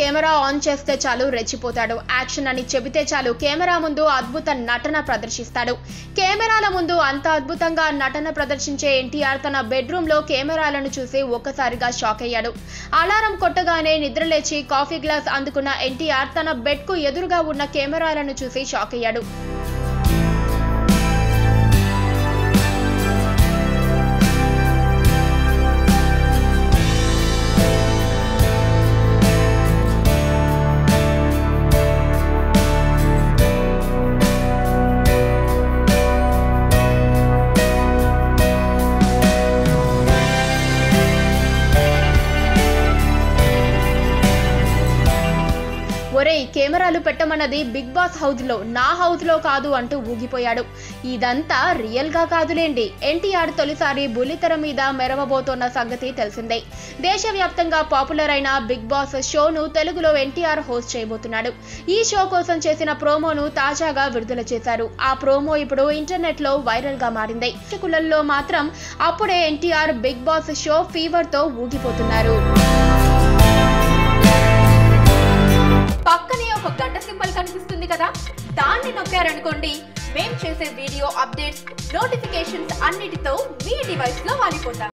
Camera on చేస్తే చాలు రెచ్చిపోతాడు. Action అని చెబితే చాలు కెమెరా ముందు అద్భుత నటన ప్రదర్శిస్తాడు. కెమెరాల ముందు అంత అద్భుతంగా నటన ప్రదర్శించే ఎన్టీఆర్ తన బెడ్రూమ్ లో కెమెరాలను చూసి ఒక్కసారిగా షాక్ అయ్యాడు. అలారం కొట్టగానే నిద్రలేచి కాఫీ గ్లాస్ అందుకున్న ఎన్టీఆర్ తన బెడ్ కు ఎదురుగా ఉన్న కెమెరాలను చూసి షాక్ అయ్యాడు. ఒరేయ్, కెమెరాలు పెట్టమన్నది బిగ్ బాస్ హౌస్ లో, నా హౌస్ లో కాదు అంటూ ఊగిపోయాడు. ఇదంతా రియల్ గా కాదులేండి. ఎన్టీఆర్ తొలిసారి బుల్లితెర మీద మెరవబోతోన్న సంగతి తెలిసిందే. దేశవ్యాప్తంగా పాపులర్ అయిన బిగ్ బాస్ షోను తెలుగులో ఎన్టీఆర్ హోస్ట్ చేయబోతున్నాడు. ఈ షో కోసం చేసిన ప్రోమోను తాజాగా విడుదల చేశారు. ఆ ప్రోమో ఇప్పుడు ఇంటర్నెట్ లో వైరల్ గా మారింది. ప్రేక్షకులలో మాత్రం అప్పుడే NTR Bigg Boss show fever తో ఊగిపోతున్నారు. పక్కనే ఒక గంట సింబల్ కనిపిస్తుంది కదా, దాన్ని నొక్కారనుకోండి, మేం చేసే వీడియో అప్డేట్స్, నోటిఫికేషన్స్ అన్నిటితో మీ డివైస్ లో వాలిపోతాం.